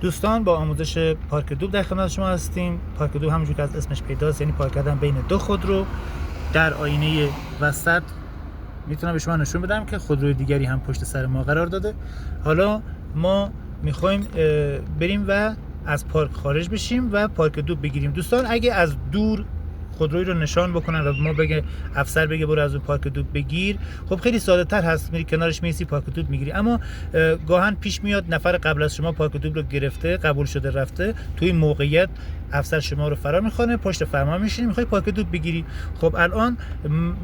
دوستان، با آموزش پارک دوب در خدمت شما هستیم. پارک دوب همونجور که از اسمش پیداست یعنی پارک کردن بین دو خودرو در آینه وسط. میتونم به شما نشون بدم که خودروی دیگری هم پشت سر ما قرار داده. حالا ما میخوایم بریم و از پارک خارج بشیم و پارک دوب بگیریم. دوستان، اگه از دور خودروی رو نشان بکنن و ما بگه افسر بگه برو از اون پارک دوب بگیر، خب خیلی ساده تر هست، میری کنارش میسی پارک دوب میگیری. اما گاهن پیش میاد نفر قبل از شما پارک دوب رو گرفته، قبول شده، رفته. توی این موقعیت افسر شما رو فرا میخوانه، پشت فرمان میشینی، میخوای پارک دوب بگیری. خب الان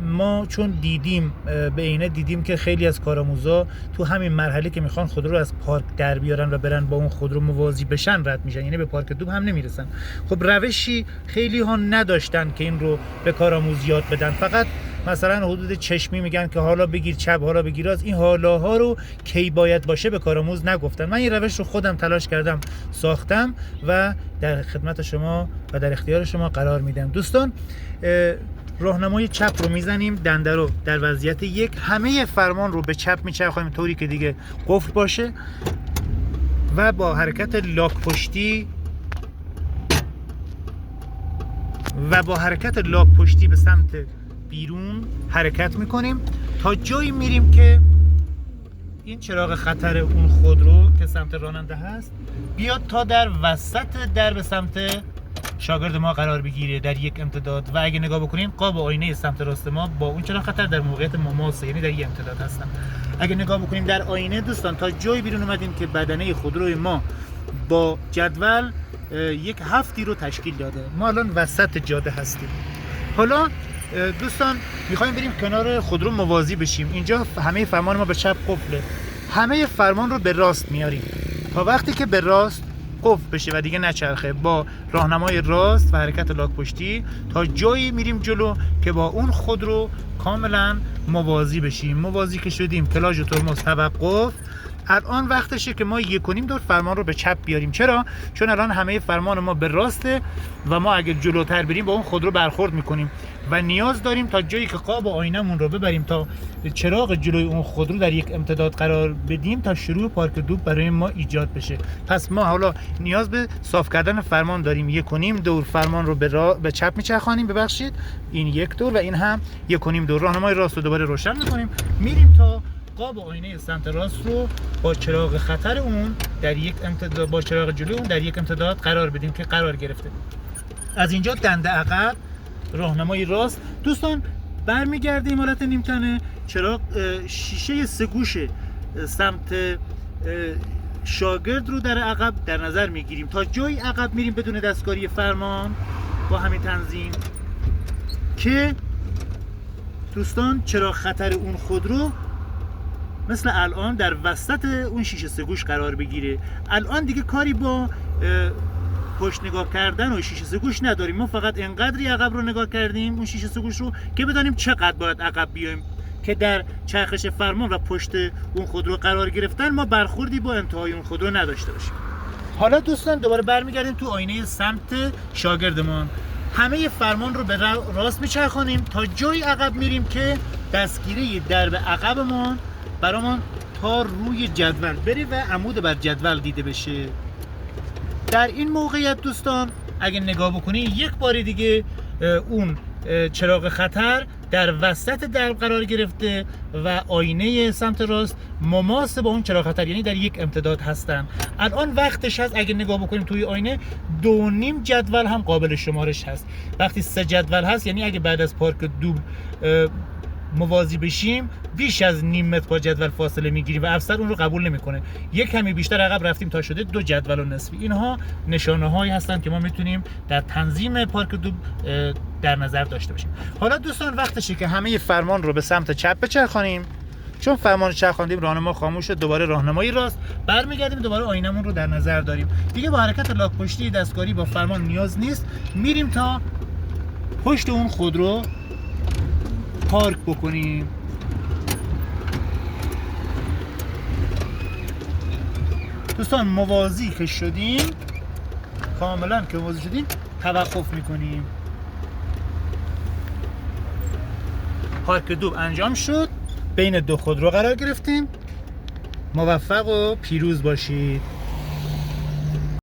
ما چون دیدیم، به عینه دیدیم که خیلی از کارآموزا تو همین مرحله که میخوان خودرو رو از پارک در بیارن و برن با اون خودرو موازی بشن رد میشن، یعنی به پارک دوب هم نمیرسن. خب روشی خیلی ها نداشتن که این رو به کارآموز یاد بدن، فقط مثلا حدود چشمی میگن که حالا بگیر چپ، حالا بگیر راست. این حالاها رو کی باید باشه به کارآموز نگفتن. من این روش رو خودم تلاش کردم، ساختم و در خدمت شما و در اختیار شما قرار میدم. دوستان، راهنمای چپ رو میزنیم، دنده رو در وضعیت یک، همه فرمان رو به چپ میچرخونیم طوری که دیگه قفل باشه و با حرکت لاک پشتی به سمت بیرون حرکت میکنیم تا جایی میریم که این چراغ خطر اون خودرو که سمت راننده هست بیاد تا در وسط در به سمت شاگرد ما قرار بگیره در یک امتداد. و اگه نگاه بکنیم قاب آینه سمت راست ما با اون چراغ خطر در موقعیت مماسه، یعنی در یک امتداد هستن. اگه نگاه بکنیم در آینه دوستان، تا جایی بیرون اومدیم که بدنه خودروی ما با جدول یک هفتی رو تشکیل داده. ما الان وسط جاده هستیم. حالا دوستان میخوایم بریم کنار خودرو موازی بشیم. اینجا همه فرمان ما به چپ قفله، همه فرمان رو به راست میاریم تا وقتی که به راست قفل بشه و دیگه نچرخه، با راهنمای راست و حرکت لاک پشتی تا جایی میریم جلو که با اون خودرو کاملا موازی بشیم. موازی که شدیم، کلاژ و ترمز توقف. الان وقتشه که ما 1.5 دور فرمان رو به چپ بیاریم. چرا؟ چون الان همه فرمان ما به راسته و ما اگه جلوتر بریم با اون خودرو برخورد میکنیم و نیاز داریم تا جایی که قاب آینمون رو ببریم تا چراغ جلوی اون خودرو در یک امتداد قرار بدیم تا شروع پارک دوب برای ما ایجاد بشه. پس ما حالا نیاز به صاف کردن فرمان داریم. 1.5 دور فرمان رو به چپ میچرخانیم، ببخشید، این 1 دور و این هم 1.5 دور. راهنمای راست رو دوباره روشن میکنیم، میریم تا قاب آینه سمت راست رو با چراغ خطر اون در یک امتداد، با چراغ جلوی اون در یک امتداد قرار بدیم که قرار گرفته. از اینجا دنده عقب، راهنمای راست. دوستان، برمیگردیم حالت نیمتنه، چراغ شیشه سه گوشه سمت شاگرد رو در عقب در نظر میگیریم. تا جایی عقب میریم بدون دستکاری فرمان با همین تنظیم که دوستان چراغ خطر اون خودرو مثل الان در وسط اون شیشه سه گوش قرار بگیره. الان دیگه کاری با پشت نگاه کردن و شیشه سه گوش نداریم. ما فقط انقدری عقب رو نگاه کردیم اون شیشه سه گوش رو که بدانیم چقدر باید عقب بیایم که در چرخش فرمان و پشت اون خودرو قرار گرفتن ما برخوردی با انتهای اون خودرو نداشته باشیم. حالا دوستان دوباره برمیگردیم تو آینه سمت شاگردمان. همه فرمان رو به راست میچرخانیم تا جایی عقب میریم که دستگیره درب عقبمون برامون تا روی جدول بره و عمود بر جدول دیده بشه. در این موقعیت دوستان اگه نگاه بکنید یک بار دیگه اون چراغ خطر در وسط درب قرار گرفته و آینه سمت راست مماس با اون چراغ خطر، یعنی در یک امتداد هستن. الان وقتش هست اگه نگاه بکنیم توی آینه 2.5 جدول هم قابل شمارش هست. وقتی 3 جدول هست یعنی اگه بعد از پارک دوب موازی بشیم بیش از نیم متر با جدول فاصله میگیریم و افسر اون رو قبول نمیکنه. یک کمی بیشتر عقب رفتیم تا شده 2 جدول و نصفی. اینها نشانه هایی هستند که ما میتونیم در تنظیم پارک دوب در نظر داشته باشیم. حالا دوستان وقتشه که همه فرمان رو به سمت چپ بچرخانیم. چون فرمان رو چرخاندیم راهنما خاموش شد، دوباره راهنمای راست، برمیگردیم دوباره آینمون رو در نظر داریم. دیگه با حرکت لاک پشتی دستکاری با فرمان نیاز نیست، میریم تا پشت اون خودرو پارک بکنیم. دوستان موازی که شدیم، کاملا که موازی شدیم توقف میکنیم. پارک دوب انجام شد، بین دو خودرو قرار گرفتیم. موفق و پیروز باشید.